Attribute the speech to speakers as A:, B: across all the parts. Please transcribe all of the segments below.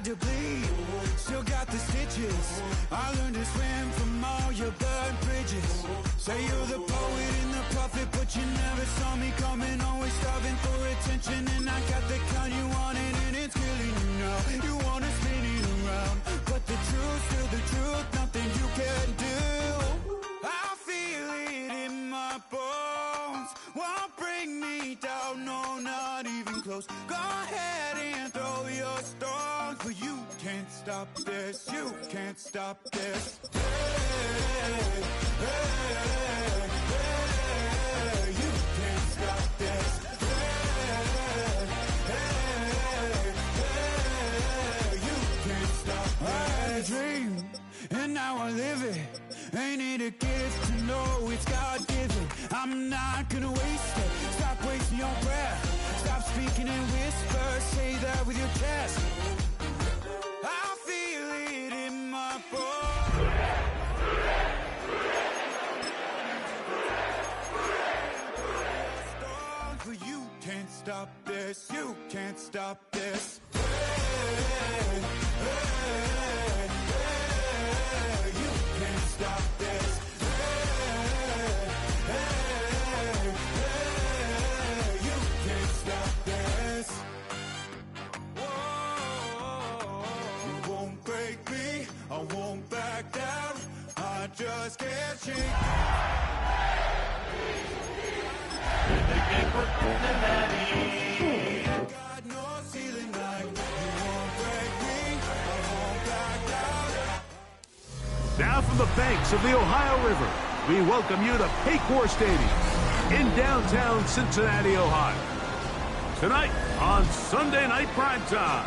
A: to bleed, still got the stitches. I learned to swim from all your burnt bridges. Say you're the poet and the prophet, but you never saw me coming. Always starving for attention, and I got the kind you wanted, and it's killing you now. You wanna spin it around, but the truth's still the truth. Nothing you can do. I feel it in my bones. Won't bring me down, no, not even close. Go ahead and throw your stones, but you can't stop this. You can't stop this. Hey, hey, hey, you can't stop this. Hey, hey, hey, you can't stop this. I had a dream, and now I live it. Ain't it a gift to know it's God-given? I'm not gonna waste it. Stop wasting your breath. Stop speaking in whispers. Say that with your chest. I feel it in my bones. But you can't stop this. You can't stop this. Hey, hey, hey, you can't stop this. Hey, hey, hey, you can't stop this. Whoa, you won't break me, I won't back down. I just can't shake. Got no ceiling like you won't break me, I won't back down.
B: Now from the banks of the Ohio River, we welcome you to Paycor Stadium in downtown Cincinnati, Ohio. Tonight on Sunday Night Primetime,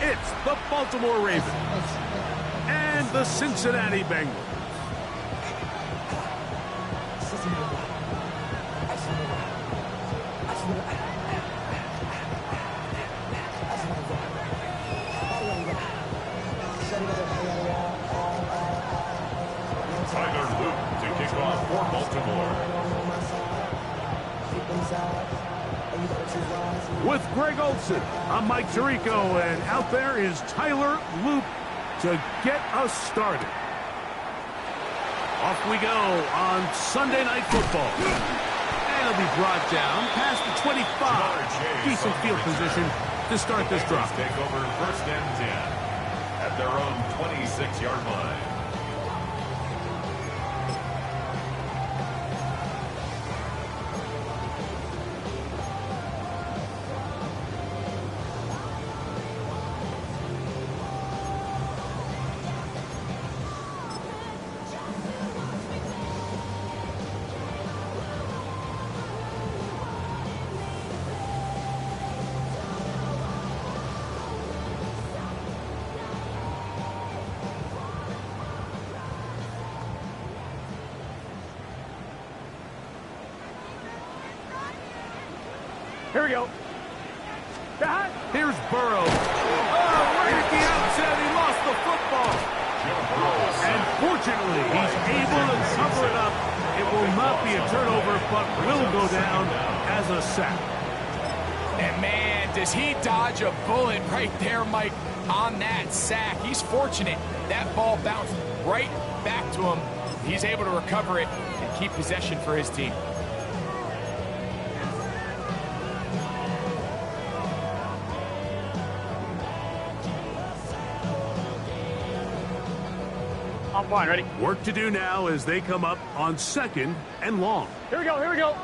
B: it's the Baltimore Ravens and the Cincinnati Bengals.
C: Tyler Luke to kick off for Baltimore.
B: With Greg Olson, I'm Mike Tirico, and out there is Tyler Loop to get us started. Off we go on Sunday Night Football. And it'll be brought down past the 25. Decent field position to start this drive.
C: Take over first and 10 at their own 26-yard line.
B: Here we go. Here's Burrow. Oh, right at the outset, he lost the football. And fortunately, he's able to cover it up. It will not be a turnover, but will go down as a sack.
D: And man, does he dodge a bullet right there, Mike, on that sack. He's fortunate. That ball bounced right back to him. He's able to recover it and keep possession for his team.
B: I'm fine, ready? Work to do now as they come up on 2nd and long.
E: Here we go, here we go.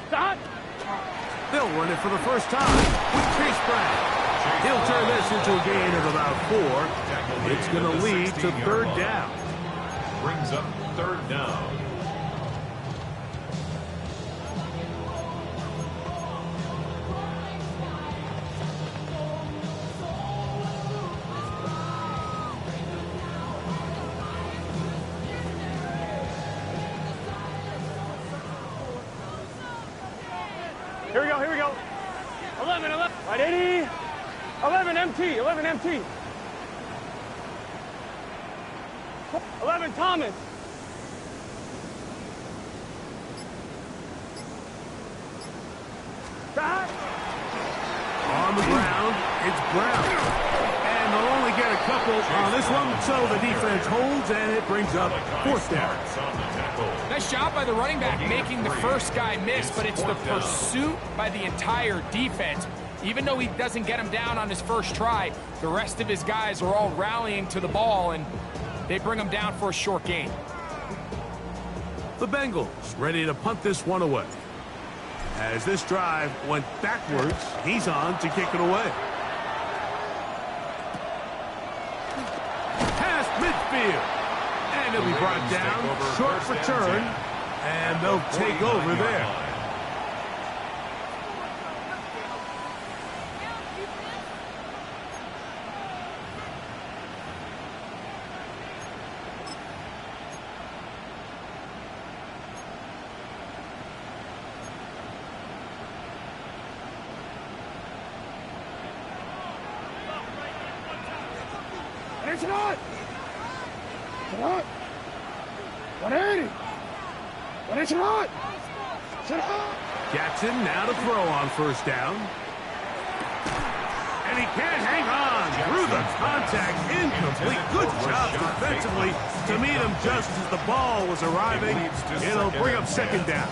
E: Stop.
B: They'll run it for the first time with Chase Brown. He'll turn this into a gain of about 4. It's going to lead to 3rd down.
C: Brings up 3rd down.
E: Here we go, here we go. 11, right, 80. 11 MT, 11 MT. 11 Thomas. Back.
B: On the ground, it's Brown. And the tackle on this one, so the defense holds, and it brings up fourth down.
D: Nice job by the running back making the first guy miss, but it's the pursuit by the entire defense. Even though he doesn't get him down on his first try, the rest of his guys are all rallying to the ball, and they bring him down for a short gain.
B: The Bengals ready to punt this one away. As this drive went backwards, he's on to kick it away. Past midfield. And he'll be brought down. Short return. And they'll take over there.
E: It's not. 180. But it's not.
B: Jackson now to throw on first down. And he can't hang on through the contact. Incomplete. Good job defensively to meet him just as the ball was arriving. It'll bring up second down.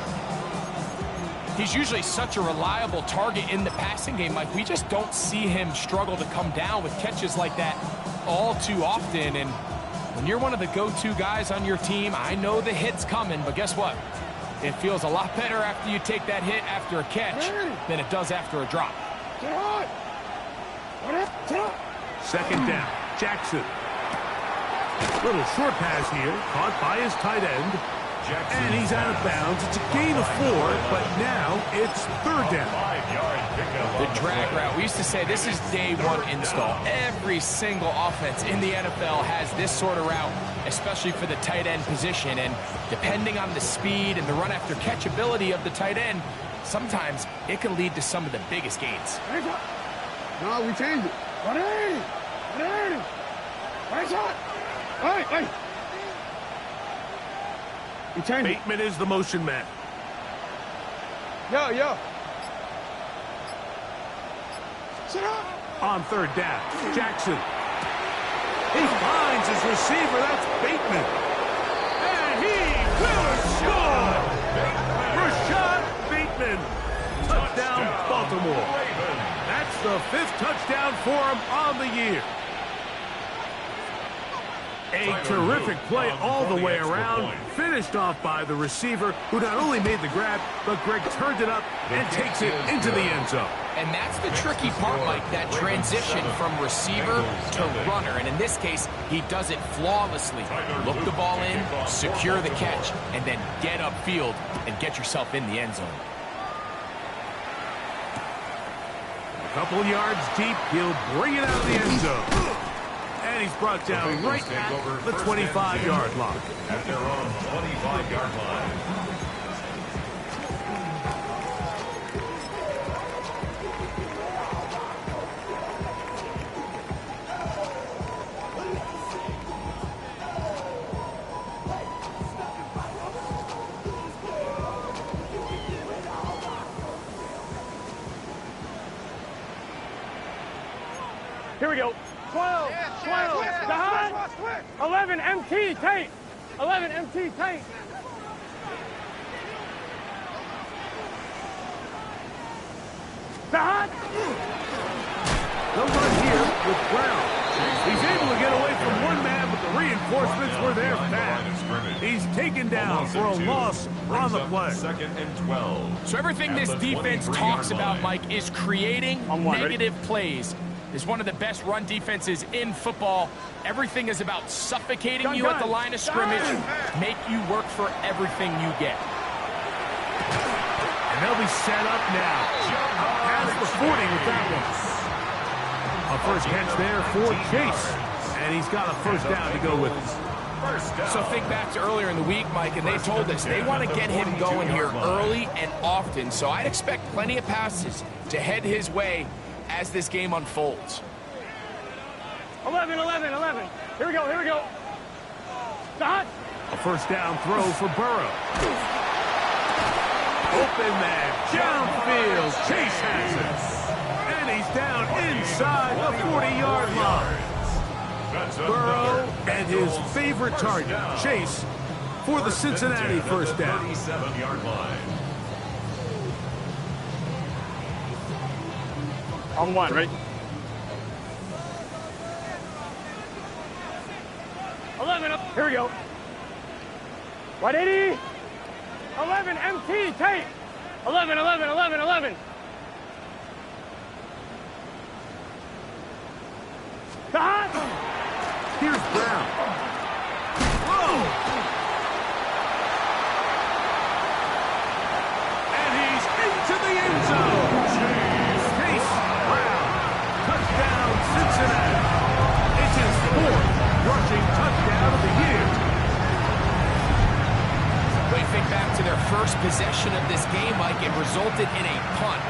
D: He's usually such a reliable target in the passing game. Like, we just don't see him struggle to come down with catches like that all too often. And when you're one of the go-to guys on your team, I know the hit's coming, but guess what? It feels a lot better after you take that hit after a catch than it does after a drop.
B: Second down. Jackson. Little short pass here, caught by his tight end. And he's out of bounds. It's a gain of 4, but now it's third down.
D: The drag route. We used to say this is day one install. Every single offense in the NFL has this sort of route, especially for the tight end position. And depending on the speed and the run after catch ability of the tight end, sometimes it can lead to some of the biggest gains.
E: No, we changed it. 180. 180. Hey.
B: Bateman is the motion man.
E: Yo.
B: On third down, Jackson. He finds his receiver. That's Bateman. And he will score! Rashad Bateman. Touchdown, Baltimore. That's the 5th touchdown for him on the year. A terrific play all the way around, finished off by the receiver, who not only made the grab, but Greg turned it up and takes it into the end zone.
D: And that's the tricky part, Mike, that transition from receiver to runner. And in this case, he does it flawlessly. Look the ball in, secure the catch, and then get upfield and get yourself in the end zone.
B: A couple yards deep, he'll bring it out of the end zone. And he's brought down right at the 25-yard line.
C: At their own 25-yard line.
E: Here we go. 12. 11 MT Tate. 11 MT Tate.
B: They'll run here with Brown. He's able to get away from one man, but the reinforcements were there fast. He's taken down for a loss on the play.
C: 2nd and 12.
D: So everything this defense talks about, Mike, is creating negative plays. Is one of the best run defenses in football. Everything is about suffocating you at the line of scrimmage, make you work for everything you get.
B: And they'll be set up now. Past the 40 with that one. A first catch there for Chase. And he's got a first down to go with it.
D: So think back to earlier in the week, Mike, and they told us they want to get him going here early and often. So I'd expect plenty of passes to head his way as this game unfolds.
E: 11. Here we go. Stop.
B: A first down throw for Burrow. Open man, downfield, Chase has it. And he's down inside the 40-yard line. Burrow and his favorite target, Chase, for the Cincinnati first down.
C: 37-yard line.
E: On one, ready? 11 up. Here we go. 180. 11 MT tape. 11, 11, 11, 11. The hot.
B: Here's Brown. Whoa! And he's into the end zone. Chase Brown. Touchdown, Cincinnati. It's his fourth rushing touchdown of the year.
D: When you think back to their first possession of this game, Mike, it resulted in a punt.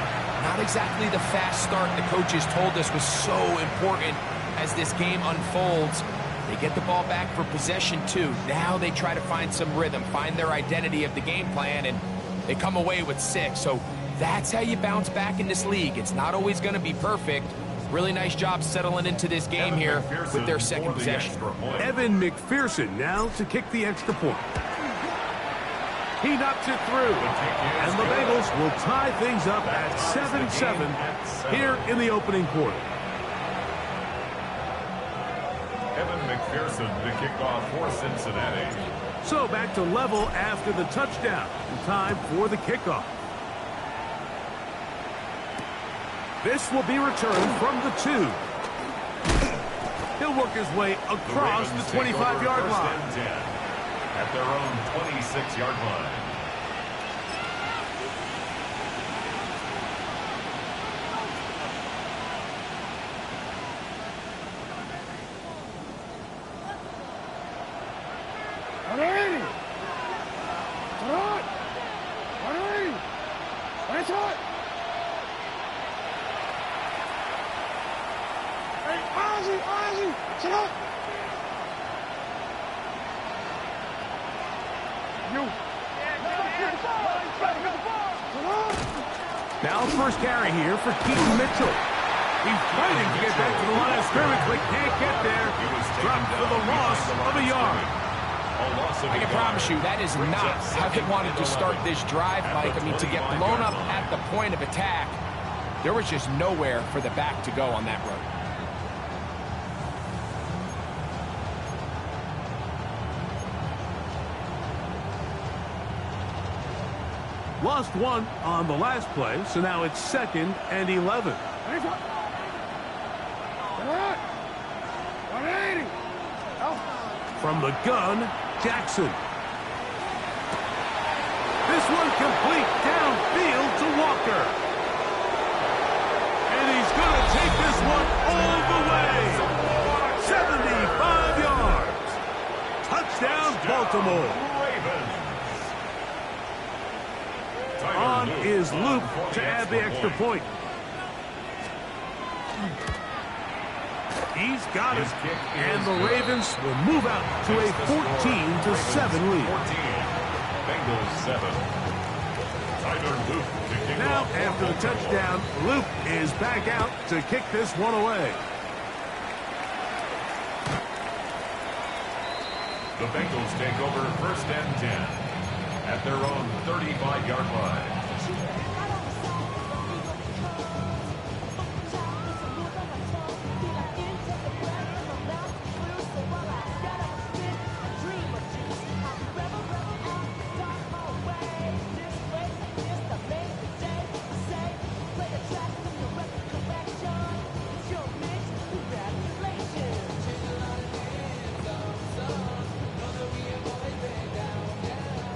D: Not exactly the fast start the coaches told us was so important as this game unfolds. They get the ball back for possession two. Now they try to find some rhythm, find their identity of the game plan, and they come away with 6. So that's how you bounce back in this league. It's not always going to be perfect. Really nice job settling into this game here with their second possession.
B: Evan McPherson now to kick the extra point. He knocks it through, and the Bengals will tie things up at 7-7 here in the opening quarter.
C: Evan McPherson to kick off for Cincinnati.
B: So back to level after the touchdown. Time for the kickoff. This will be returned from the 2. He'll work his way across the 25-yard line.
C: At their own 26-yard line.
B: Now first carry here for Keaton Mitchell. He's fighting to get back to the line of scrimmage, but can't get there. Dropped for the loss of a yard.
D: I can promise you that is not how they wanted to start this drive, Mike. I mean, to get blown up at the point of attack, there was just nowhere for the back to go on that road.
B: Lost one on the last play, so now it's 2nd and 11. From the gun, Jackson. This one complete downfield to Walker. And he's going to take this one all the way. 75 yards. Touchdown, Baltimore. On is Luke to add the extra point. He's got it, and the Ravens will move out to a 14-7 lead.
C: Bengals 7. Tyler Luke to kick
B: Now,
C: off.
B: after the touchdown, Luke is back out to kick this one away.
C: The Bengals take over 1st and 10 at their own 35-yard line.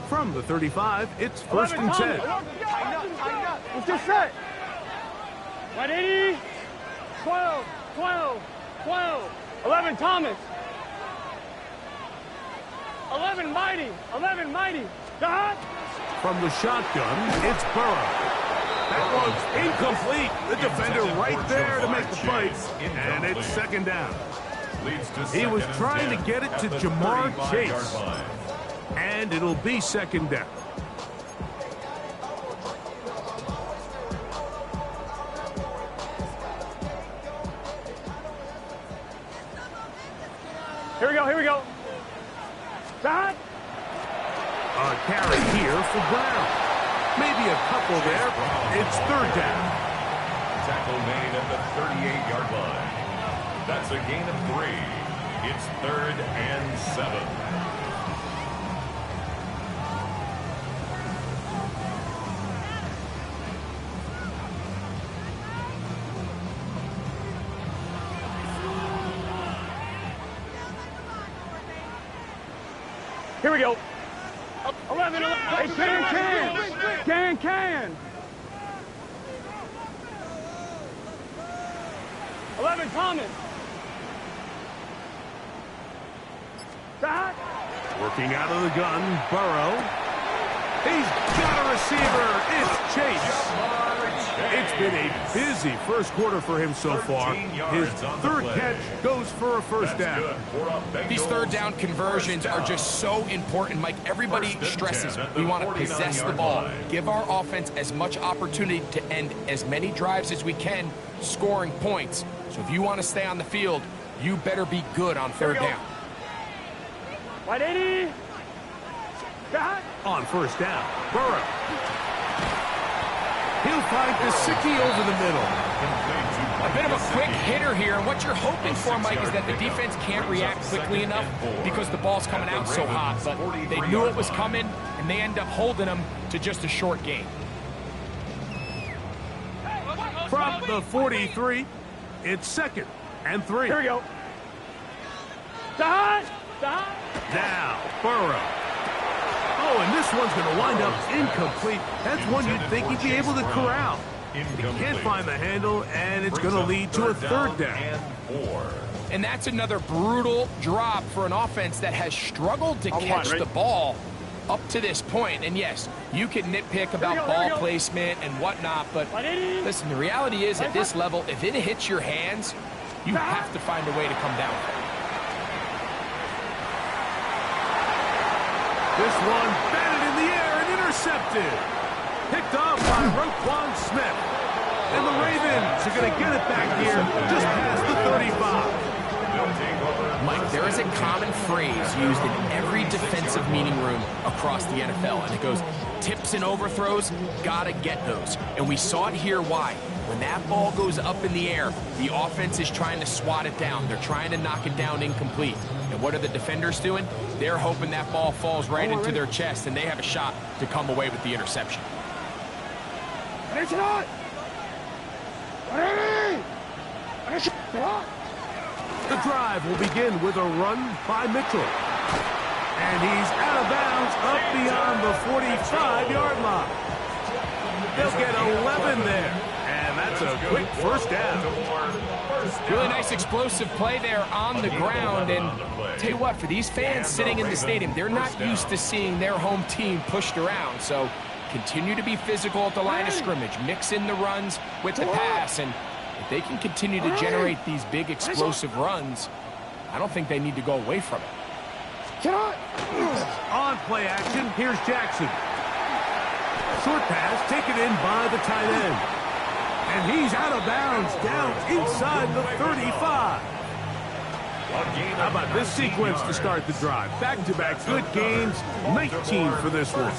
B: From the 35, it's 1st and 10.
E: Let's just set. 180. 12, 12, 12. 11 Thomas. 11 Mighty. 11 Mighty. The hot.
B: From the shotgun, it's Burrow. That one's incomplete. The defender right there to make the play. And it's 2nd down. He was trying to get it to Jamar Chase. And it'll be 2nd down.
E: Here we go, here we go. Stop.
B: A carry here for Brown. Maybe a couple there. It's third down.
C: Tackle made at the 38-yard line. That's a gain of 3. It's 3rd and 7.
E: Here we go. 11. Hey, can. 11, Thomas. Stop.
B: Working out of the gun, Burrow. He's got a receiver. It's Chase. It's been a busy first quarter for him so far. His third catch goes for a first down.
D: These third down conversions are just so important, Mike. Everybody stresses we want to possess the ball, give our offense as much opportunity to end as many drives as we can, scoring points. So if you want to stay on the field, you better be good on third down.
E: Wide 80.
B: On first down, Burrow. He'll find Gesicki over the middle.
D: A bit of a quick hitter here, and what you're hoping for, Mike, is that the defense can't react quickly enough because the ball's coming out so hot. But they knew it was coming, and they end up holding them to just a short gain.
B: From the 43, it's 2nd and 3.
E: Here we go. Stop.
B: Now, Burrow. Oh, and this one's going to wind up incomplete. That's one you'd think he'd be able to corral. He can't find the handle, and it's going to lead to a third down.
D: And that's another brutal drop for an offense that has struggled to catch the ball up to this point. And yes, you can nitpick about ball placement and whatnot, but listen, the reality is at this level, if it hits your hands, you have to find a way to come down.
B: This one batted in the air and intercepted. Picked off by Roquan Smith. And the Ravens are going to get it back here just past the 35.
D: Mike, there is a common phrase used in every defensive meeting room across the NFL, and it goes, tips and overthrows, gotta get those. And we saw it here. Why? When that ball goes up in the air, the offense is trying to swat it down. They're trying to knock it down incomplete. And what are the defenders doing? They're hoping that ball falls right into their chest, and they have a shot to come away with the interception.
B: The drive will begin with a run by Mitchell. And he's out of bounds up beyond the 45-yard line. They'll get 11 there. And that's a quick first down.
D: Really nice explosive play there on the ground. And tell you what, for these fans sitting in the stadium, they're not used to seeing their home team pushed around. So continue to be physical at the line of scrimmage. Mix in the runs with the pass. And if they can continue to generate these big explosive runs, I don't think they need to go away from it.
B: On play action, here's Jackson. Short pass taken in by the tight end. And he's out of bounds down inside the 35. How about this sequence to start the drive? Back-to-back good gains, 19 for this one.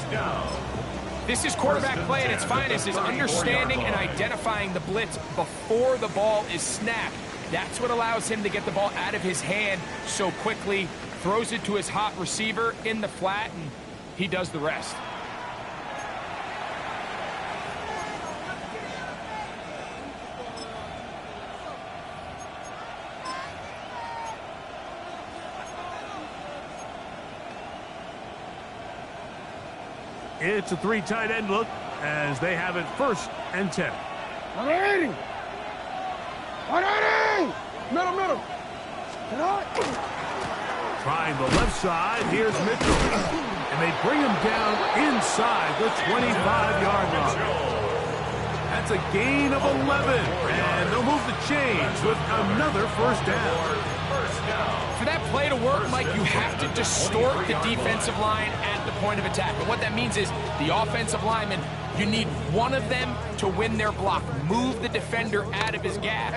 D: This is quarterback play at its finest, is understanding and identifying the blitz before the ball is snapped. That's what allows him to get the ball out of his hand so quickly, throws it to his hot receiver in the flat, and he does the rest.
B: It's a 3 tight end look as they have it 1st and 10.
E: 180! 180! Middle!
B: Trying the left side, here's Mitchell. And they bring him down inside the 25-yard line. That's a gain of 11. And they'll move the chains with another first down.
D: For that play to work, Mike, you have to distort the defensive line at the point of attack. And what that means is the offensive linemen You need one of them to win their block. Move the defender out of his gap.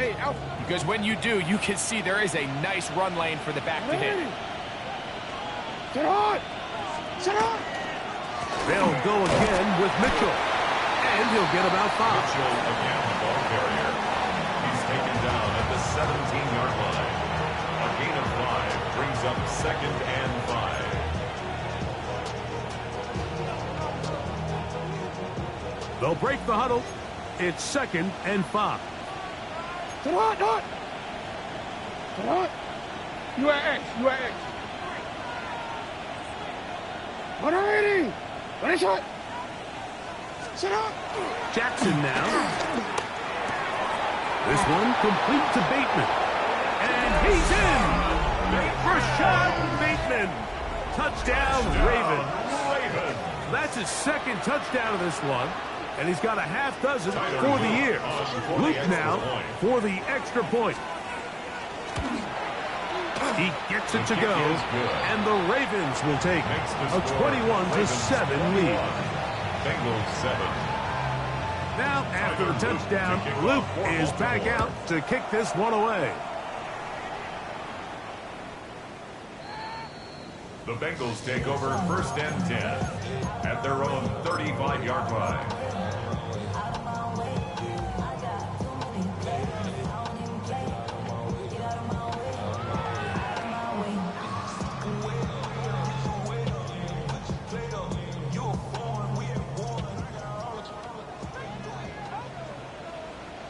D: Because when you do, you can see there is a nice run lane for the back to hit.
E: Sit on! Sit on!
B: They'll go again with Mitchell. And he'll get about 5.
C: Mitchell again, the ball carrier. He's taken down at the 17-yard line. A gain of 5 brings up 2nd and 5.
B: They'll break the huddle. It's 2nd and 5.
E: Sit on! Sit on! You are X. You are X. 180! What is it? Sit up!
B: Jackson now. This one complete to Bateman. And he's in! Rashad Bateman. Touchdown, Ravens. That's his 2nd touchdown of this one. And he's got a half dozen for the year. Luke now for the extra point. He gets it to go, and the Ravens will take a 21-7 lead.
C: Bengals 7.
B: Now, after the touchdown, Luke is back out to kick this one away.
C: The Bengals take over 1st and 10 at their own 35-yard line.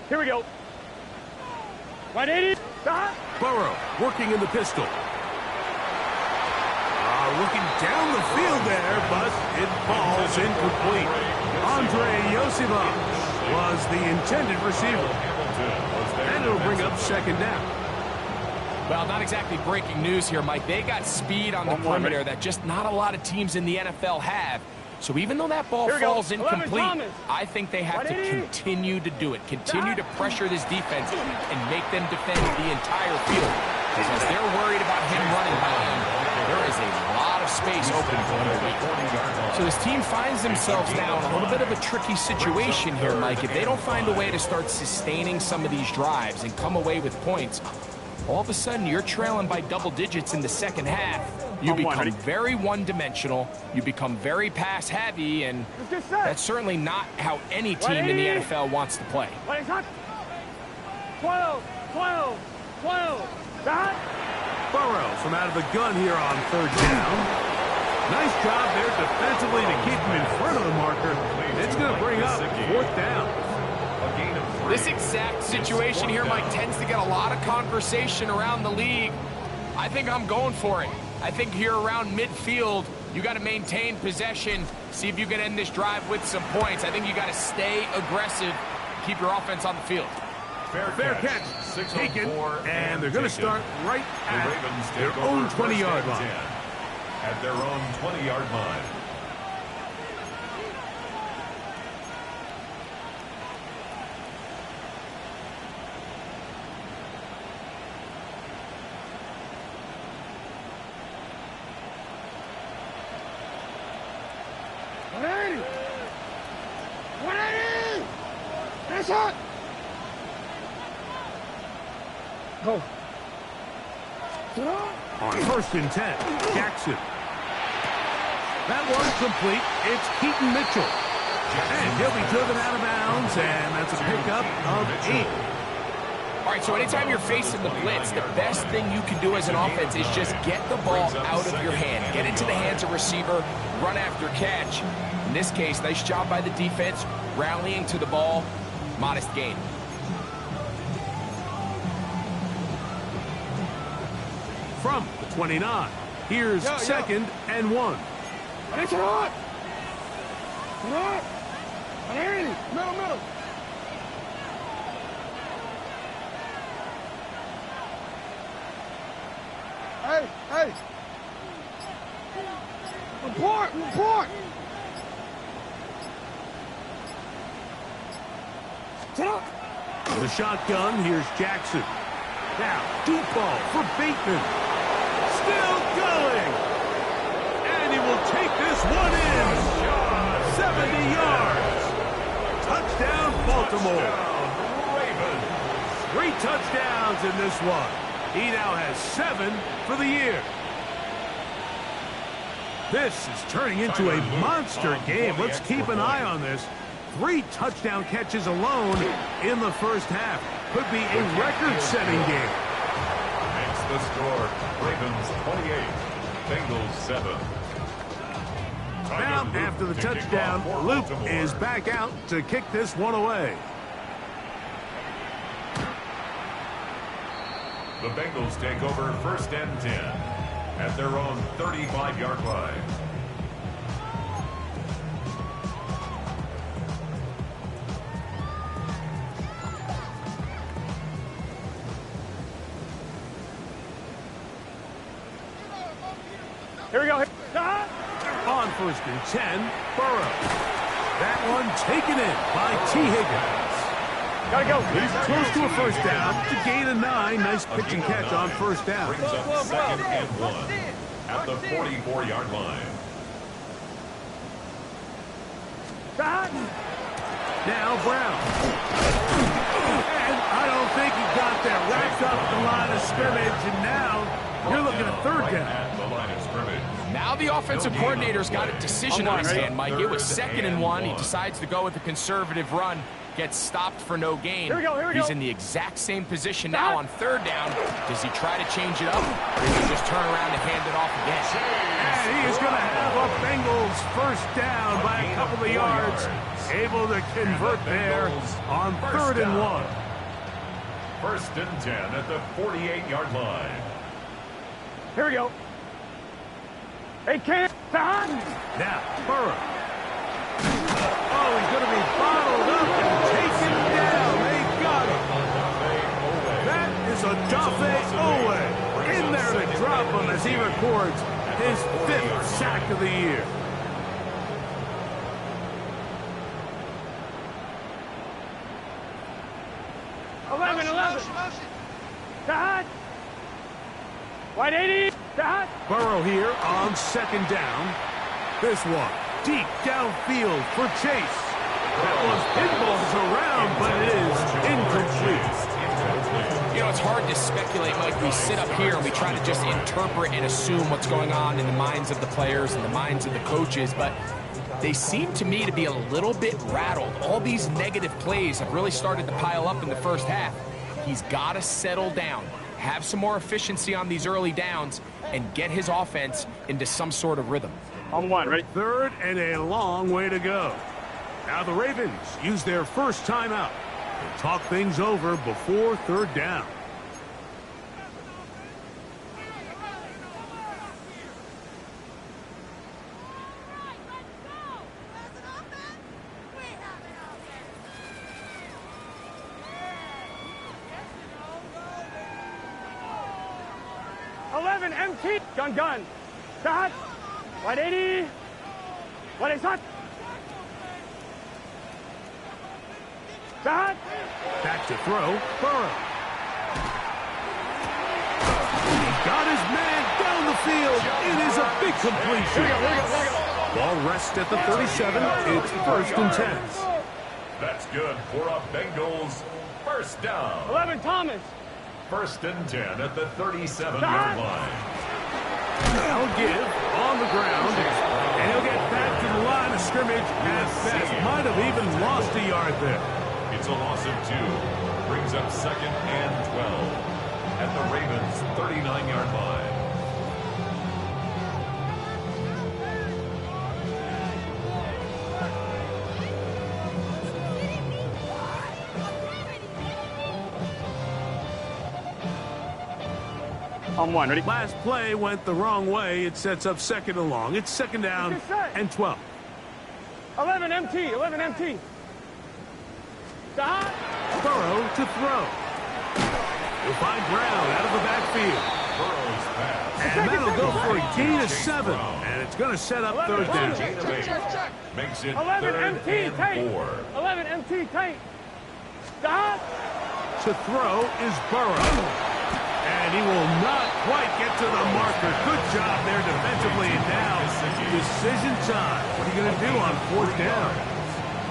E: Here we go. 180. Stop.
B: Burrow working in the pistol. Looking down the field there, but it falls incomplete. Andre Yosivach was the intended receiver. And it'll bring up 2nd down.
D: Well, not exactly breaking news here, Mike. They got speed on the perimeter that just not a lot of teams in the NFL have. So even though that ball falls incomplete, I think they have to continue to do it. Continue to pressure this defense and make them defend the entire field. Because they're worried about him running by him, there is a lot of space open for him to reach. So this team finds themselves now in a little bit of a tricky situation here, Mike. If they don't find a way to start sustaining some of these drives and come away with points, all of a sudden you're trailing by double digits in the 2nd half. You become very one-dimensional. You become very pass-heavy, and that's certainly not how any team in the NFL wants to play.
E: 12. Stop.
B: Burrow from out of the gun here on 3rd down. Nice job there defensively to keep him in front of the marker. It's going to bring up 4th down.
D: This exact situation here, Mike, tends to get a lot of conversation around the league. I think I'm going for it. I think here around midfield, you got to maintain possession, see if you can end this drive with some points. I think you got to stay aggressive, keep your offense on the field.
B: Fair catch taken, and they're going to start right at their own 20-yard line.
C: At their own 20-yard line.
E: Go.
B: On 1st and 10, Jackson. That one's complete. It's Keaton Mitchell. And he'll be driven out of bounds, and that's a pickup of 8.
D: All right, so anytime you're facing the blitz, the best thing you can do as an offense is just get the ball out of your hand. Get into the hands of receiver, run after catch. In this case, nice job by the defense, rallying to the ball, modest gain.
B: From the 29, here's 2nd and 1.
E: It's hot. Middle. Hey. Report. Sit up.
B: The shotgun, here's Jackson. Now, deep ball for Bateman. Still going. And he will take this one in. 70 yards. Touchdown, Baltimore.
C: Ravens.
B: 3 touchdowns in this one. He now has 7 for the year. This is turning into a monster game. Let's keep an eye on this. 3 touchdown catches alone in the first half. Could be a record-setting game.
C: Makes the score. Ravens 28, Bengals 7.
B: Now, after the touchdown, Luke is back out to kick this one away.
C: The Bengals take over 1st and 10 at their own 35-yard line.
E: Here we go.
B: On 1st and 10, Burrow. That one taken in by T. Higgins.
E: Gotta go.
B: He's close to a first down to gain a 9. Nice pitch and catch on first down.
C: Brings up 2nd and 1 at the 44-yard line.
B: Now Brown. And I don't think he got that wrapped up at the line of scrimmage, and now you're looking at 3rd down.
C: At the line of scrimmage.
D: Now the offensive coordinator's got a decision on his hand, Mike. It was 2nd and 1. He decides to go with a conservative run. Gets stopped for no gain.
E: Here we go.
D: He's in the exact same position now on 3rd down. Does he try to change it up, or does he just turn around and hand it off again?
B: And he is going to have a Bengals first down by a couple of yards. Able to convert there on 3rd and 1.
C: 1st and 10 at the 48-yard line.
E: Here we go. They can't.
B: Now, Burrow. Oh, he's going to be bottled up and taken down. They got him. That is Odafe Oweh in there to drop him as he records his 5th sack of the year.
E: White 80.
B: Burrow here on 2nd down. This one deep downfield for Chase. That was pinballs around, but it is incomplete.
D: You know, it's hard to speculate, Mike. We sit up here and we try to just interpret and assume what's going on in the minds of the players and the minds of the coaches, but they seem to me to be a little bit rattled. All these negative plays have really started to pile up in the first half. He's got to settle down, have some more efficiency on these early downs, and get his offense into some sort of rhythm.
E: On 1, ready?
B: 3rd and a long way to go. Now the Ravens use their first timeout to talk things over before 3rd down.
E: MT. Gun. Start. 180. What is that? Start.
B: Back to throw. Burrow. He got his man down the field. It is a big completion. Ball rests at the 37. It's 1st and 10.
C: That's good for a Bengals first down.
E: 11 Thomas.
C: 1st and 10 at the 37-yard line.
B: He'll give on the ground, and he'll get back to the line of scrimmage at best. Might have even lost a yard there.
C: It's a loss of 2. Brings up 2nd and 12 at the Ravens' 39-yard line.
E: On 1, ready?
B: Last play went the wrong way. It sets up 2nd and long. It's 2nd down and 12.
E: 11 MT. Stop.
B: Burrow to throw. He'll find Brown out of the backfield.
C: Burrow's pass.
B: And that'll go for a gain of 7. And it's going to set up 3rd down.
C: Gain of 8. Makes it
E: 11
C: 3rd
E: MT.
C: and
E: Tight.
C: 4.
E: 11 MT. Tight. Stop.
B: To throw is Burrow. And he will not quite get to the marker. Good job there defensively. And now, decision time. What are you going to do on 4th down?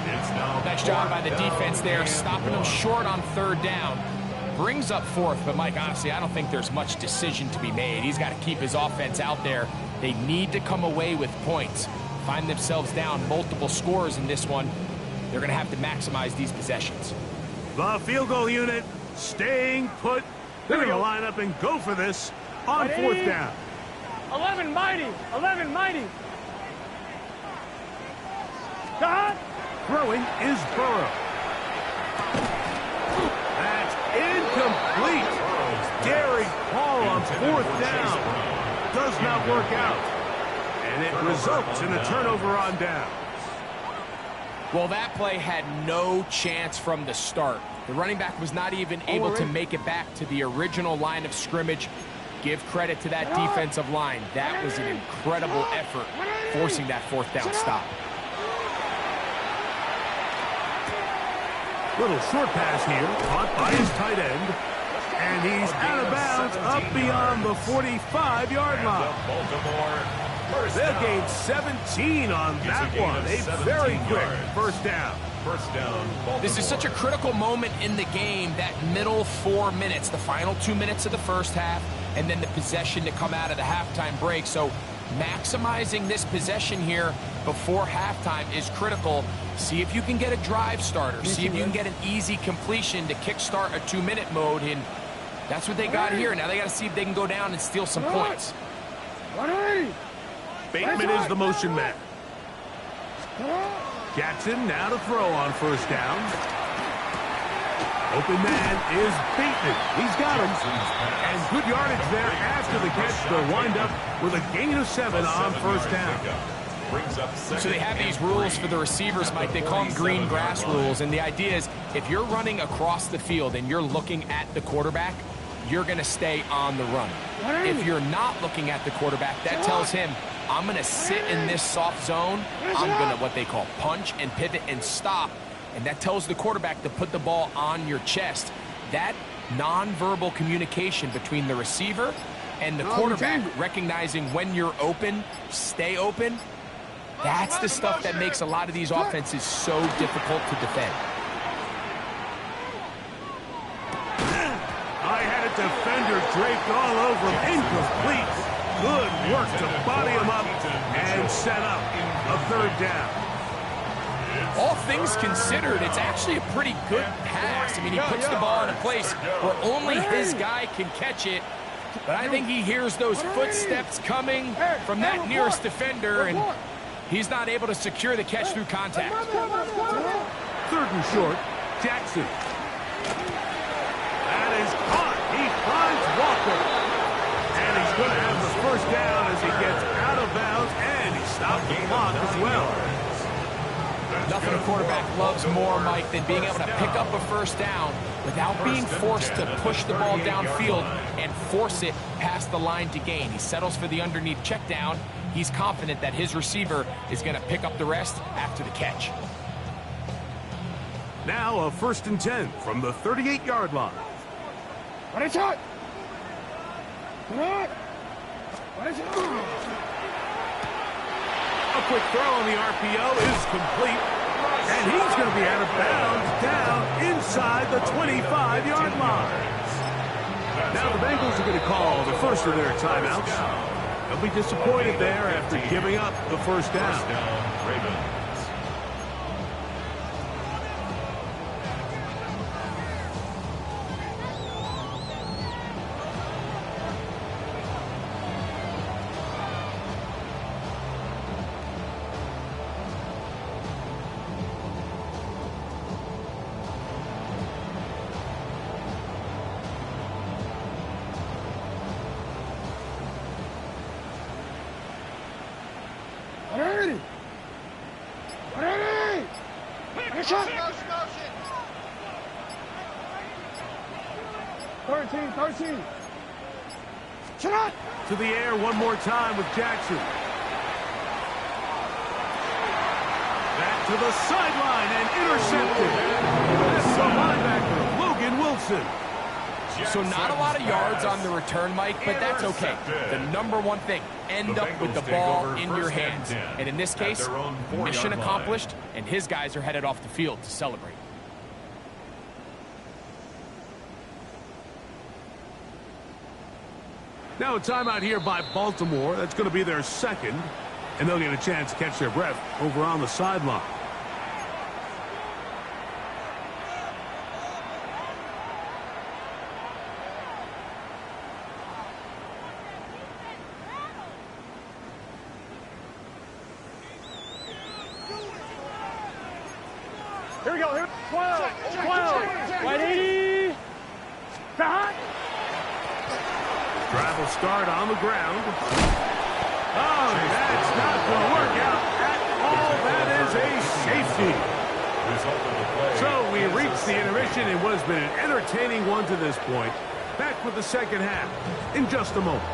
C: It's now
D: Nice job by the defense there, stopping them short on third down. Brings up fourth, but Mike, honestly, I don't think there's much decision to be made. He's got to keep his offense out there. They need to come away with points. Find themselves down multiple scores in this one. They're going to have to maximize these possessions.
B: The field goal unit staying put. They're going to line up and go for this on fourth down.
E: 11 mighty. 11 mighty. God.
B: Throwing is Burrow. That's incomplete. Derek Hall on fourth down. Does not work out. And it results in a turnover on down.
D: Well, that play had no chance from the start. The running back was not even able to make it back to the original line of scrimmage. Give credit to that defensive line. That was an incredible effort, forcing that fourth down stop.
B: Little short pass here, caught by his tight end. And he's out of bounds up beyond the 45-yard line. They'll gain 17 on that one. A very quick first down.
C: First down, Baltimore.
D: This is such a critical moment in the game, that middle 4 minutes, the final 2 minutes of the first half, and then the possession to come out of the halftime break. So maximizing this possession here before halftime is critical. See if you can get a drive starter. See if you can get an easy completion to kickstart a 2-minute mode. And that's what they got here. Now they got to see if they can go down and steal some points.
B: Bateman is the motion man. Jackson now to throw on first down. Open man is Bateman. He's got him. And good yardage there after the catch. They'll wind up with a gain of 7 on first down.
D: So they have these rules for the receivers, Mike. They call them green grass rules. And the idea is if you're running across the field and you're looking at the quarterback, you're going to stay on the run. If you're not looking at the quarterback, that tells him, I'm going to sit in this soft zone. I'm going to what they call punch and pivot and stop. And that tells the quarterback to put the ball on your chest. That nonverbal communication between the receiver and the quarterback, recognizing when you're open, stay open, that's the stuff that makes a lot of these offenses so difficult to defend.
B: I had a defender draped all over him. Incomplete. Good work to body him up and set up a third down.
D: All things considered, it's actually a pretty good pass. I mean, he puts the ball in a place where only his guy can catch it. But I think he hears those footsteps coming from that nearest defender, and he's not able to secure the catch through contact.
B: Third and short, Jackson. That is caught. He finds Walker. And he's going to have the first down as he gets out of bounds, and he stopped the clock as well.
D: Nothing a quarterback loves more, Mike, than being able to pick up a first down without being forced to push the ball downfield and force it past the line to gain. He settles for the underneath check down. He's confident that his receiver is going to pick up the rest after the catch.
B: Now a 1st and 10 from the 38-yard line.
E: What is it?
B: A quick throw on the RPO is complete. And he's going to be out of bounds down inside the 25-yard line. Now the Bengals are going to call the first of their timeouts. They'll be disappointed there after giving up the first down.
C: Ravens.
E: Ready! Ready! Motion! 13. Shut up!
B: To the air one more time with Jackson. Back to the sideline and intercepted. That's the linebacker, Logan Wilson.
D: So not a lot of yards on the return, Mike, but that's okay. The number one thing, end up with the ball in your hands. And in this case, mission accomplished, and his guys are headed off the field to celebrate.
B: Now a timeout here by Baltimore. That's going to be their second, and they'll get a chance to catch their breath over on the sideline.
E: Here we go. Here. 12. 12. Right 80. Hot.
B: Drive will start on the ground. Oh, that's not going to work out at all. That is a safety. So we reached the intermission in what has been an entertaining one to this point. Back with the second half in just a moment.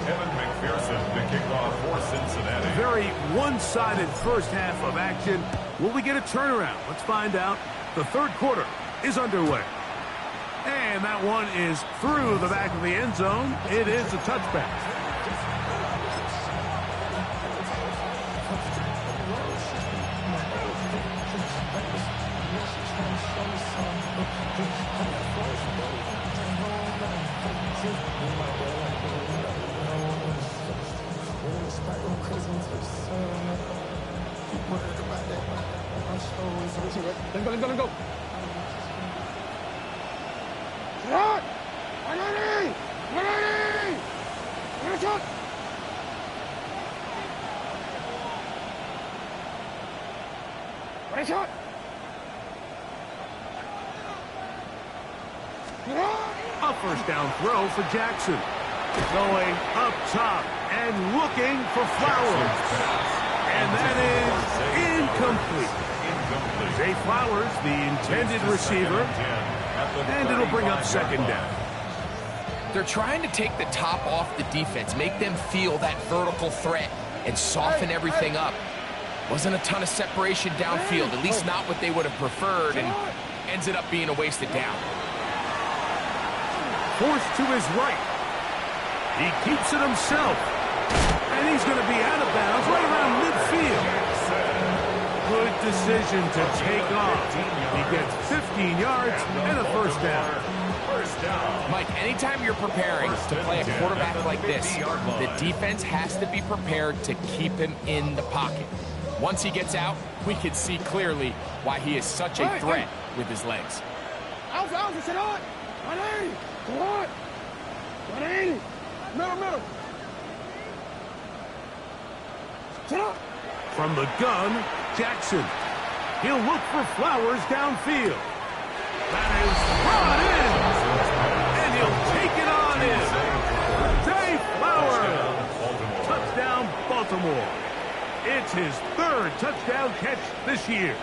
C: Kevin McPherson to kick off for Cincinnati.
B: Very one-sided first half of action. Will we get a turnaround? Let's find out. The third quarter is underway. And that one is through the back of the end zone. It is a touchback.
E: Let him go. Shot! 180! 180! Get a shot! What a shot!
B: A first down throw for Jackson. Going up top and looking for Flowers. And that is incomplete. Zay Flowers, the intended receiver. And it'll bring up second down.
D: They're trying to take the top off the defense, make them feel that vertical threat, and soften everything up. Wasn't a ton of separation downfield, at least not what they would have preferred, and ends it up being a wasted down.
B: Forced to his right. He keeps it himself. And he's going to be out of bounds right around midfield. Good decision to take off. He gets 15 yards and a first down.
D: Mike, anytime you're preparing to play a quarterback like this, the defense has to be prepared to keep him in the pocket. Once he gets out, we can see clearly why he is such a threat with his legs.
E: Alpha, sit on! 180! Come on! 180! Middle! Sit up!
B: From the gun, Jackson. He'll look for Flowers downfield. That is brought in. And he'll take it on in. Zay Flowers. Touchdown, Baltimore. It's his third touchdown catch this year.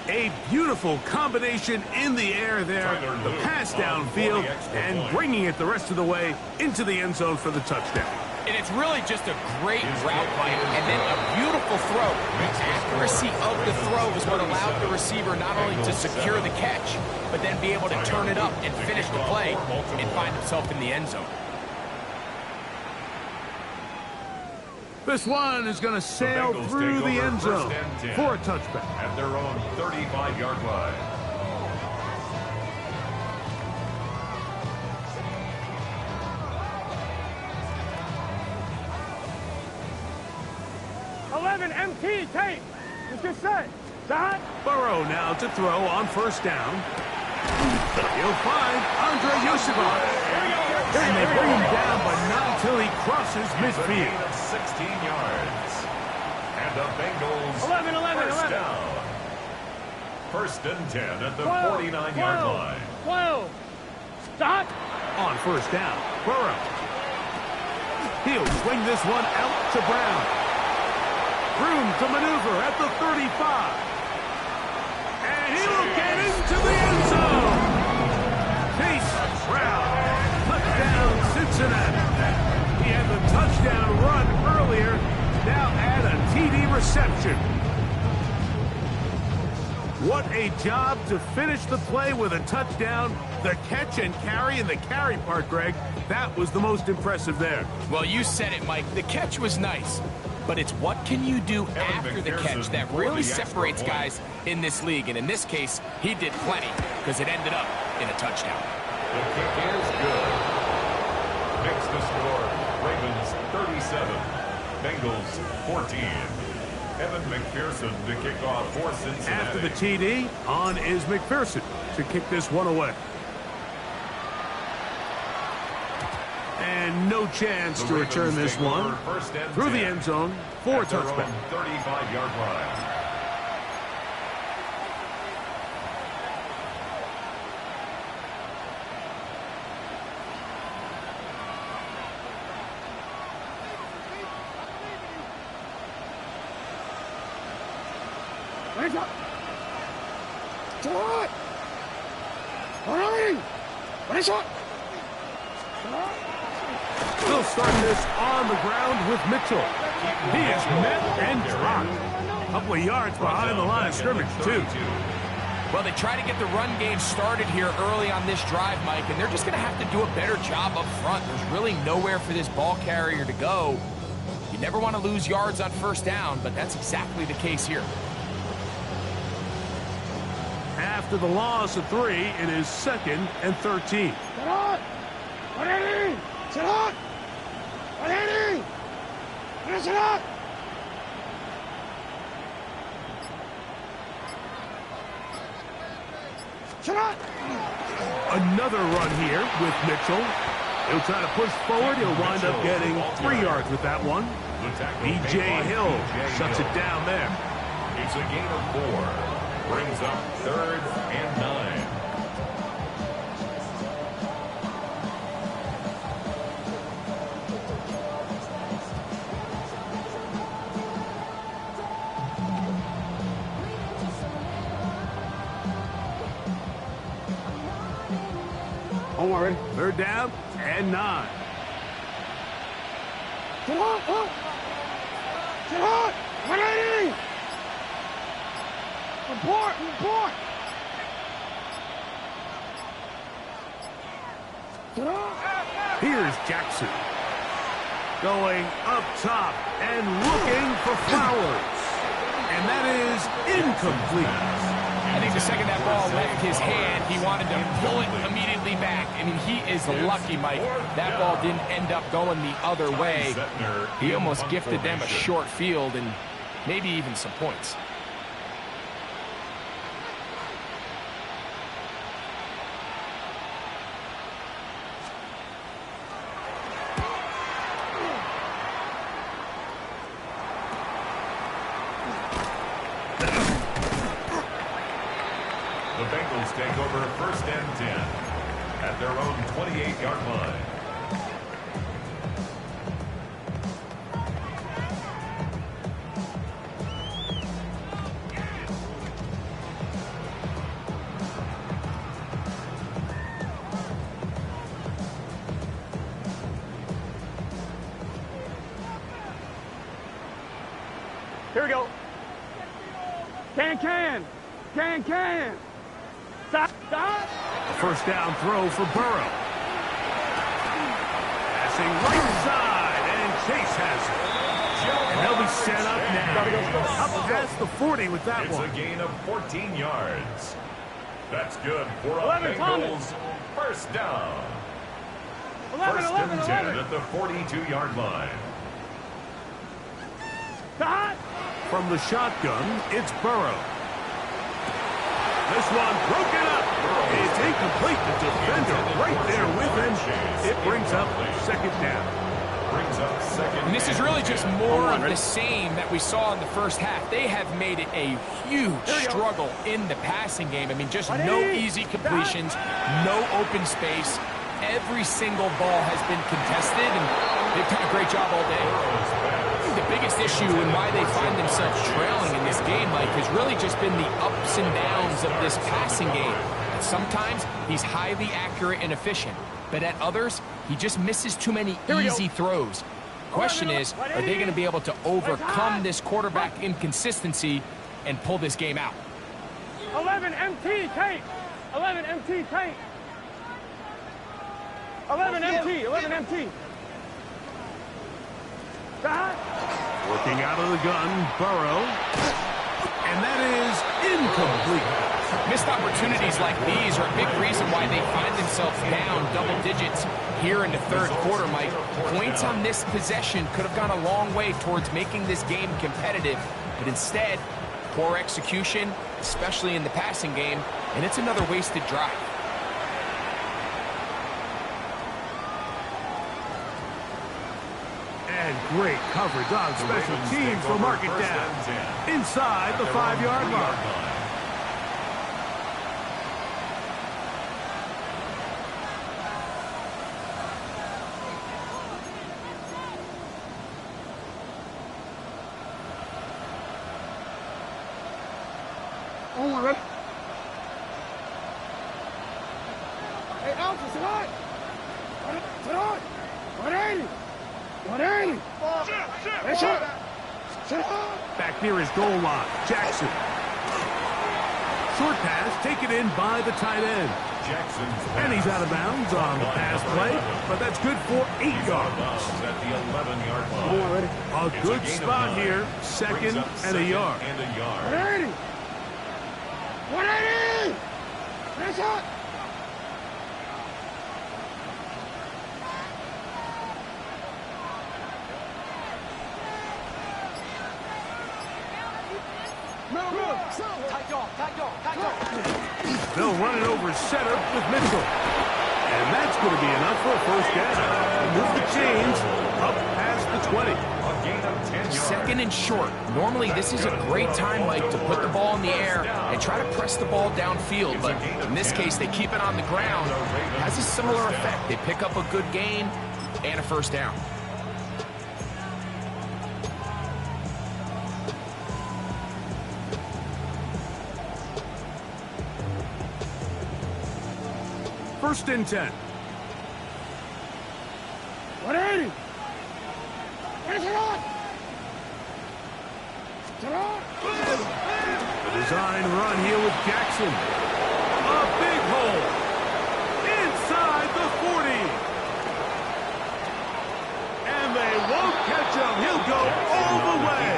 B: A beautiful combination in the air there. The pass downfield and bringing it the rest of the way into the end zone for the touchdown.
D: And it's really just a great route, Mike, and then a beautiful throw. The accuracy of the throw is what allowed the receiver not only to secure the catch, but then be able to turn it up and finish the play and find himself in the end zone.
B: This one is going to sail through the end zone for a touchback.
C: At their own 35-yard line.
E: 11 MT tape. It's just set. Shot.
B: Burrow now to throw on first down. He'll find Andre Yosifov. And they bring him down, but not until he crosses midfield.
C: 16 yards. And the Bengals
E: 11.
C: first down. First and 10 at the 49-yard line.
E: 12. Stop.
B: On first down, Burrow. He'll swing this one out to Brown. Room to maneuver at the 35. And he'll get into the end zone. Chase Brown. Touchdown, Cincinnati. He had the touchdown run earlier. Now add a TD reception. What a job to finish the play with a touchdown. The catch and carry, and the carry part, Greg, that was the most impressive there.
D: Well, you said it, Mike. The catch was nice, but it's what can you do after the catch that really separates guys in this league. And in this case, he did plenty because it ended up in a touchdown.
C: The kick is good. Makes the score Ravens 37, Bengals 14. Evan McPherson to kick off for Cincinnati.
B: After the TD, on is McPherson to kick this one away. And no chance to return this one through the end zone for a touchback.
C: 35-yard line.
E: Wake up! What? Hurry! Wake up!
B: Still starting this on the ground with Mitchell. He is met and dropped. A couple of yards behind the line of scrimmage, too.
D: Well, they try to get the run game started here early on this drive, Mike, and they're just going to have to do a better job up front. There's really nowhere for this ball carrier to go. You never want to lose yards on first down, but that's exactly the case here.
B: After the loss of 3, it is 2nd and 13.
E: Sit on! 180! Sit on! 180! Sit on! Sit on!
B: Another run here with Mitchell. He'll try to push forward. He'll wind up getting 3 yards with that one. B.J. Hill shuts it down there.
C: It's a gain of 4. Brings up 3rd and 9.
E: Omar, ready?
B: 3rd down and 9.
E: Sit on! Oh. Sit on! 180! Report! Report! Sit on!
B: Here's Jackson. Going up top and looking for Flowers. And that is incomplete.
D: I think the second that ball left his hand, he wanted to pull it immediately back. I mean, he is lucky, Mike. That ball didn't end up going the other way. He almost gifted them a short field and maybe even some points.
C: The Bengals take over 1st and 10 at their own 28-yard line.
E: Here we go. Can. Stop.
B: A 1st down throw for Burrow. Passing right side, and Chase has it. And they'll be set up now. Up past the 40 with that
C: It's
B: one.
C: a gain of 14 yards. That's good for a
E: 11,
C: Bengals 1st down.
E: 11,
C: 1st
E: 11,
C: and 10
E: 11.
C: at the 42-yard line.
E: Stop.
B: From the shotgun, it's Burrow. This one broken up. It's incomplete. The defender right there with him. It brings up 2nd down.
C: Brings up 2nd.
D: And this is really just more of the same that we saw in the first half. They have made it a huge struggle in the passing game. I mean, just no easy completions, no open space. Every single ball has been contested, and they've done a great job all day. I think the biggest issue and why they find themselves trailing in this game, Mike, has really just been the ups and downs of this passing game. Sometimes he's highly accurate and efficient, but at others, he just misses too many easy throws. Question is, are they going to be able to overcome this quarterback inconsistency and pull this game out?
E: 11 MT, Kate. 11 MT, Kate. 11 MT, 11 MT. Stop.
B: Working out of the gun, Burrow. And that is incomplete.
D: Missed opportunities like these are a big reason why they find themselves down double digits here in the third quarter, Mike. Points on this possession could have gone a long way towards making this game competitive, but instead, poor execution, especially in the passing game, and it's another wasted drive.
B: And great coverage on special teams for mark it down inside the 5-yard line.
E: Oh my God. Hey, Alpha, sit on. Sit on. 180. 180. Hey, shot. Sit on.
B: Back near his goal line, Jackson. Short pass taken in by the tight end. And he's out of bounds on the pass play, but that's good for 8 yards.
C: At the 11-yard line.
B: A good spot here, second and a yard.
E: 180. 180. Hey, shot.
B: They'll run it over center with Mitchell. And that's going to be enough for a first down. Move the chains up past the 20.
C: A gain of 10 yards.
D: Second and short. Normally, this is a great time, Mike, to put the ball in the air and try to press the ball downfield. But in this case, they keep it on the ground. It has a similar effect. They pick up a good gain and a first down.
B: First and 10.
E: 180. Hey, sit on. Sit on.
B: The design run here with Jackson. A big hole. Inside the 40. And they won't catch him. He'll go all the way.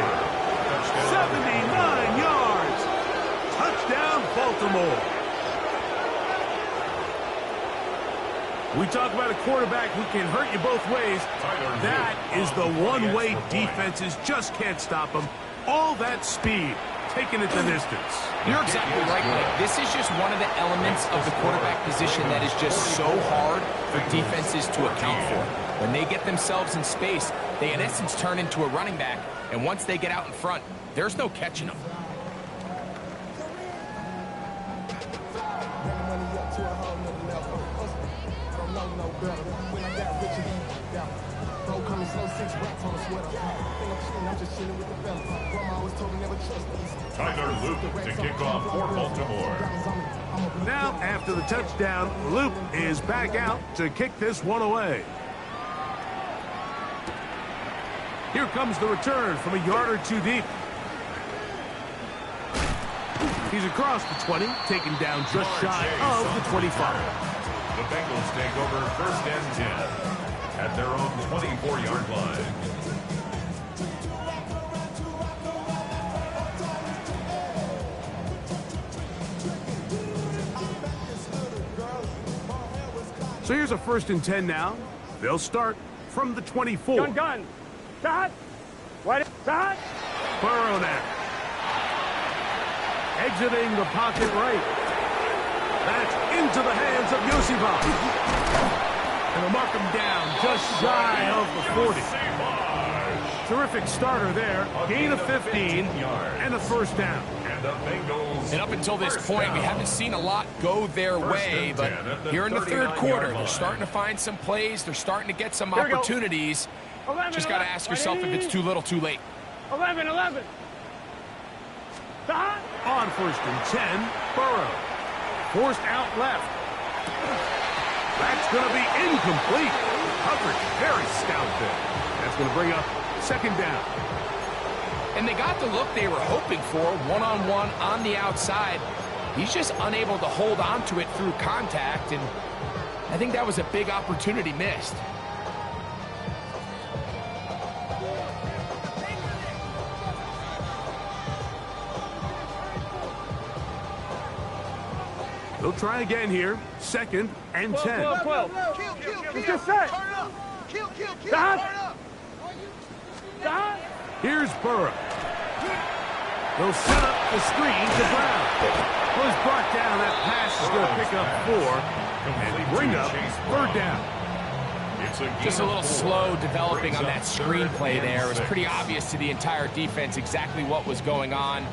B: 79 yards. Touchdown, Baltimore. We talk about a quarterback who can hurt you both ways. That is the one way defenses just can't stop him. All that speed, taking it the distance.
D: You're exactly right, Mike. This is just one of the elements of the quarterback position that is just so hard for defenses to account for. When they get themselves in space, they in essence turn into a running back, and once they get out in front, there's no catching them.
C: Tyler Loop to kick off for Baltimore.
B: Now, after the touchdown, Loop is back out to kick this one away. Here comes the return from a yard or two deep. He's across the 20, taken down just shy of the 25.
C: The Bengals take over first and 10 at their own 24-yard line.
B: So here's a first and 10 now. They'll start from the 24.
E: Gun. Shot. What? Shot.
B: Burrow now. Exiting the pocket right. That's into the hands of Yosibov. And they'll mark him down just shy of the 40. Terrific starter there. Gain of 15 and a first down.
D: And up until this point, we haven't seen a lot go their way, but here in the third quarter, they're starting to find some plays. They're starting to get some opportunities. Just got to ask yourself if it's too little, too late.
E: 11. Stop.
B: On first and 10, Burrow. Forced out left. That's going to be incomplete. Coverage very stout there. That's going to bring up second down.
D: And they got the look they were hoping for, one-on-one on the outside. He's just unable to hold on to it through contact, and I think that was a big opportunity missed.
B: They'll try again here. 2nd and 10.
E: 12. It's just set. Stop. Stop.
B: Here's Burrow. They'll set up the screen to Brown. Was brought down. That pass is going to pick up 4 and bring up 3rd down.
D: Just a little slow developing on that screenplay there. It was pretty obvious to the entire defense exactly what was going on.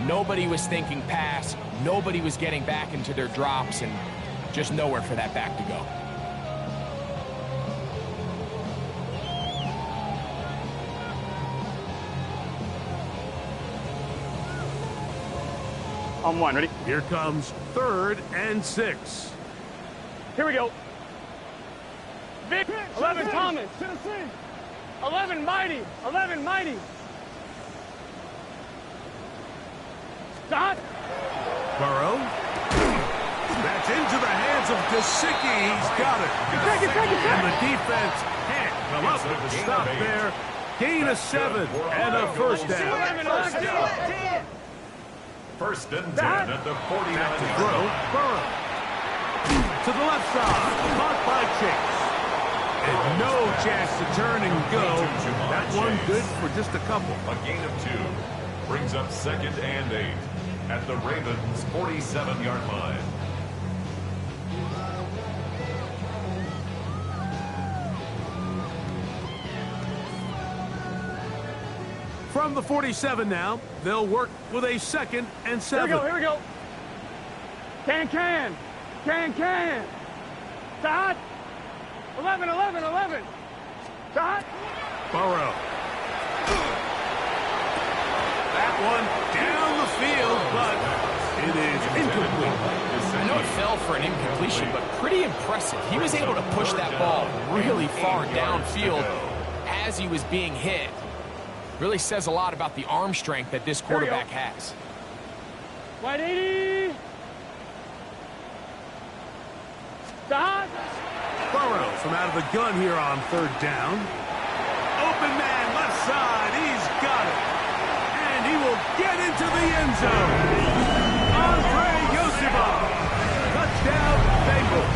D: Nobody was thinking pass. Nobody was getting back into their drops, and just nowhere for that back to go.
E: On 1, ready?
B: Here comes 3rd and 6.
E: Here we go. Vic, 11 Thomas. 11 Mighty. 11 Mighty. Stop.
B: Burrow. That's into the hands of Gesicki. He's got it.
E: Take it.
B: And the defense can't come up with the stop there. Gain of 7 and a 1st down.
E: 11.
C: 1st and 10 at the 49.
B: Throw. Burrow. To the left side. Caught by Chase. And no chance to turn and go. That one good for just a couple.
C: A gain of 2 brings up 2nd and 8 at the Ravens' 47-yard line.
B: From the 47 now, they'll work with a 2nd and 7.
E: Here we go. Can. Stop. 11. Stop.
B: Burrow. That one down the field, but it is incomplete.
D: I know it fell for an incompletion, but pretty impressive. He was able to push that ball really far downfield as he was being hit. Really says a lot about the arm strength that this quarterback has.
E: White 80. Stop.
B: Burrow from out of the gun here on 3rd down. Open man, left side. He's got it. And he will get into the end zone. Andre Yosibov. Touchdown, Bengals.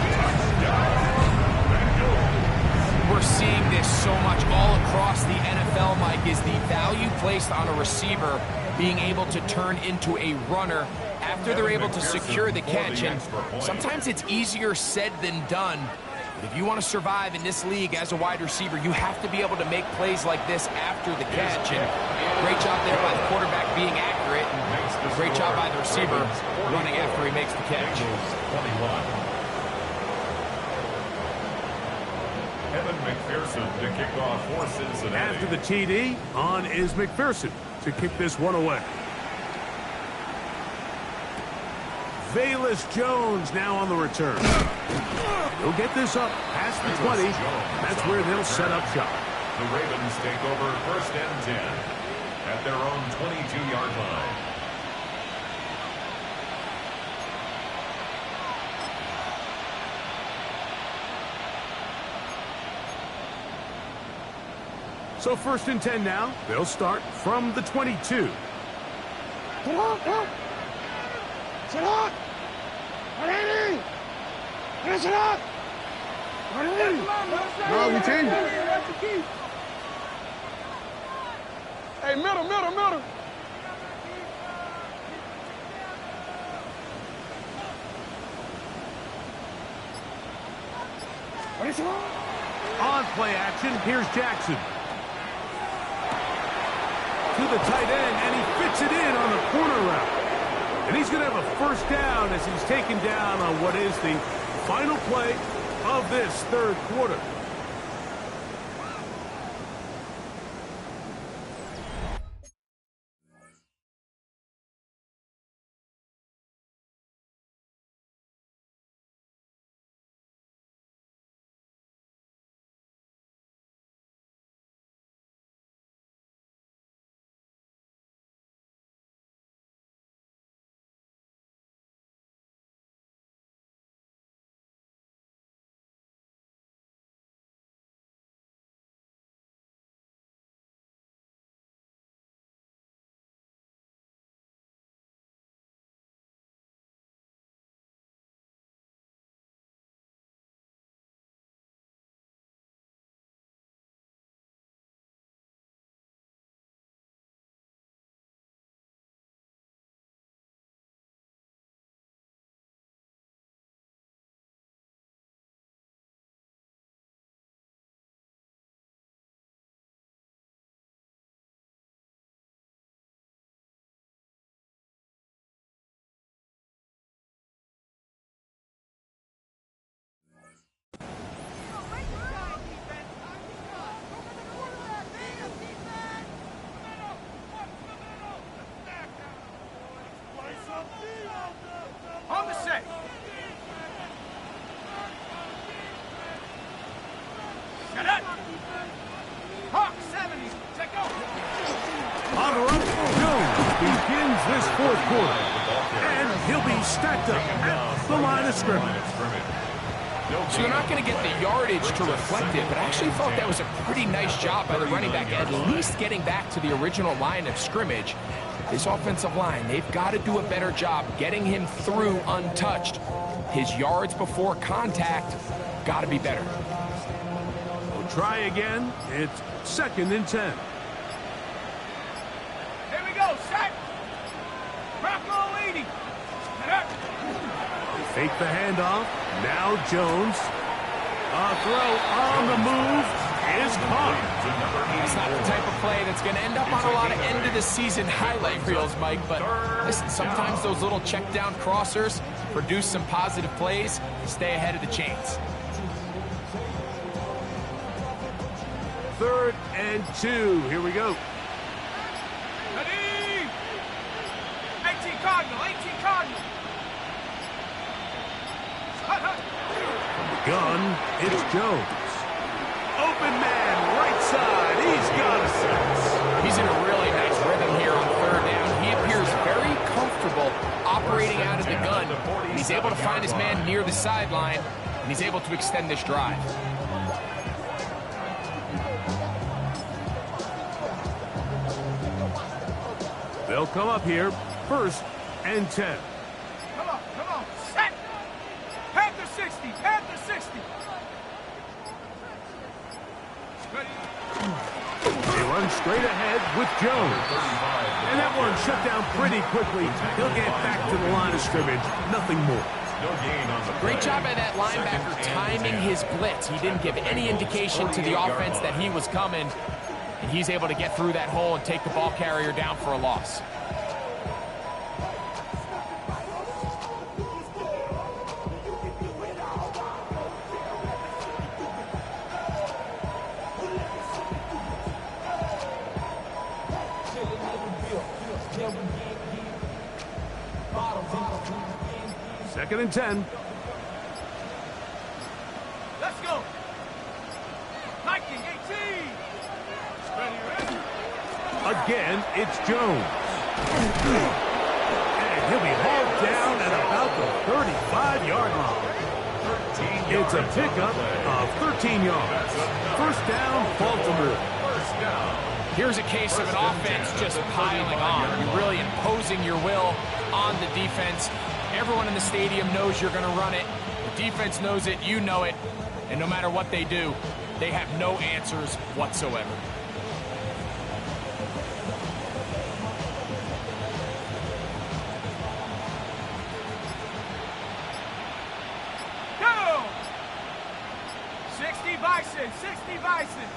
D: We're seeing this so much all across the NFL, Mike, is the value placed on a receiver being able to turn into a runner after they're able to secure the catch. And sometimes it's easier said than done. If you want to survive in this league as a wide receiver, you have to be able to make plays like this after the catch. And great job there by the quarterback being accurate. And great job by the receiver running after he makes the catch.
C: 21. Evan McPherson to kick off for Cincinnati.
B: After the TD, on is McPherson to kick this one away. Velus Jones now on the return. He'll get this up past the 20. That's where they'll set up shop.
C: The Ravens take over 1st and 10 at their own 22-yard line.
B: So 1st and 10 now. They'll start from the 22.
E: Sit up. Ready. Sit up. Ready.
F: No, we changed it. Hey, middle.
B: On play action, here's Jackson. To the tight end, and he fits it in on the corner route. And he's going to have a 1st down as he's taken down on what is the final play of this 3rd quarter. Potter up, Jones begins this fourth quarter. And he'll be stacked up at the line of scrimmage.
D: So they're not going to get the yardage to reflect it, but I actually thought that was a pretty nice job by the running back, at least getting back to the original line of scrimmage. This offensive line, they've got to do a better job getting him through untouched. His yards before contact got to be better.
B: We'll try again. It's 2nd and 10.
E: Here we go, set. Rocco leading.
B: Fake the handoff. Now Jones. A throw on the move is caught.
D: That's not the type of play that's going to end up on a lot of end-of-the-season highlight reels, Mike. But listen, sometimes those little check-down crossers produce some positive plays to stay ahead of the chains.
B: 3rd and 2. Here we go.
E: Ready? 18 Cardinal, 18 Cardinal.
B: From the gun, it's Jones. Open man, right side. He's got a sense.
D: He's in a really nice rhythm here on 3rd down. He appears very comfortable operating out of the gun. And he's able to find his man near the sideline, and he's able to extend this drive.
B: They'll come up here, 1st and 10.
E: Come on, set. Panther 60, Panther 60. Ready?
B: They run straight ahead with Jones. And that one shut down pretty quickly. He'll get back to the line of scrimmage. Nothing more.
D: Great job by that linebacker timing his blitz. He didn't give any indication to the offense that he was coming. And he's able to get through that hole and take the ball carrier down for a loss.
B: Second and 10.
E: Let's go. 19, 18.
B: Again, it's Jones. And he'll be hauled down at about the 35-yard line. It's a pickup of 13 yards. 1st down, Baltimore.
D: Here's a case of an offense just piling on. You're really imposing your will on the defense. Everyone in the stadium knows you're going to run it. The defense knows it, you know it. And no matter what they do, they have no answers whatsoever.
E: Go! 60 Bison, 60 Bison.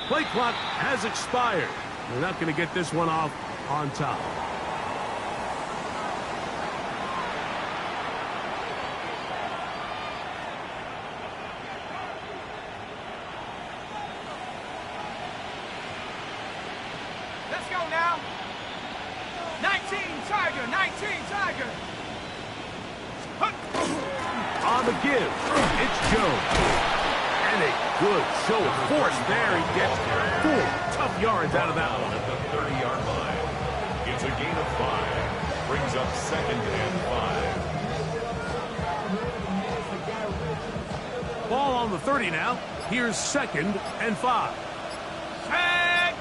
B: Play clock has expired. They're not going to get this one off on top.
E: Let's go now. 19 Tiger, 19 Tiger.
B: On the give, it's Jones. And a good show of force there. He gets 4 tough yards out of that one.
C: At the 30-yard line. It's a gain of 5. Brings up 2nd and 5.
B: Ball on the 30 now. Here's 2nd and 5.
E: Tag.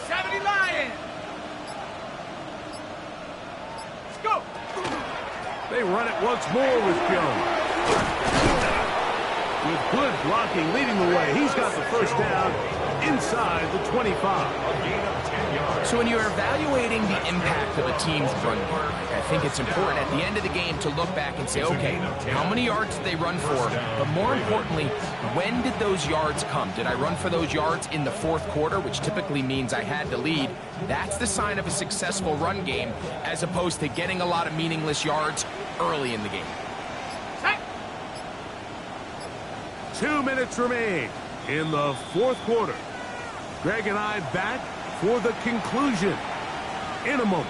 E: 70 Lions. Let's go.
B: They run it once more with Jones. With good blocking leading the way. He's got the 1st down inside the 25.
C: A gain of 10 yards.
D: So when you're evaluating the impact of a team's run game, I think it's important at the end of the game to look back and say, okay, how many yards did they run for? But more importantly, when did those yards come? Did I run for those yards in the 4th quarter, which typically means I had to lead? That's the sign of a successful run game, as opposed to getting a lot of meaningless yards early in the game.
B: 2 minutes remain in the 4th quarter. Greg and I back for the conclusion in a moment.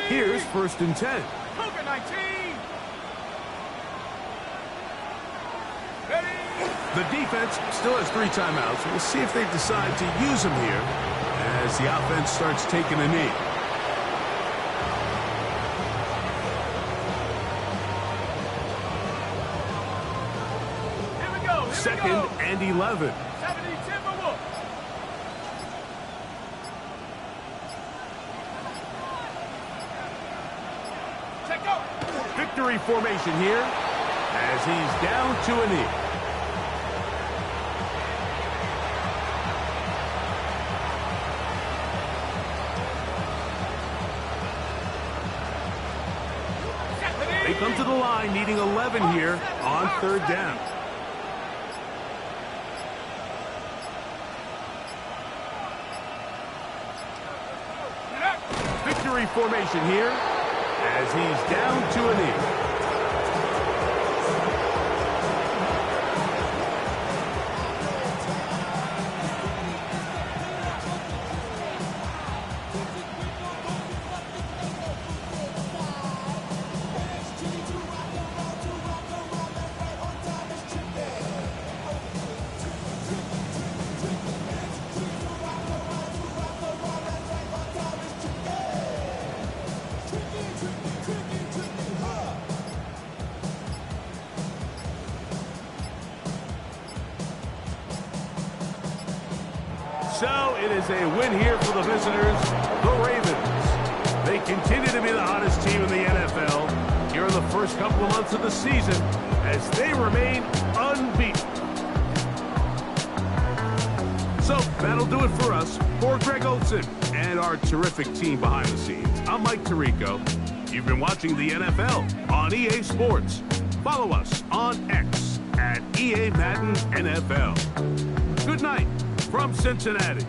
B: Here's 1st and 10.
D: Cougar 19.
B: The defense still has 3 timeouts. We'll see if they decide to use them here as the offense starts taking a knee.
D: Here we go.
B: 2nd and 11.
D: 70 Timberwolves. Check out.
B: Victory formation here as he's down to a knee. They come to the line needing 11 here on 3rd down. Victory formation here as he's down to a knee. So it is a win here for the visitors, the Ravens. They continue to be the hottest team in the NFL here in the first couple of months of the season as they remain unbeaten. So that'll do it for us. For Greg Olson and our terrific team behind the scenes, I'm Mike Tirico. You've been watching the NFL on EA Sports. Follow us on X at EA Madden NFL. Good night from Cincinnati.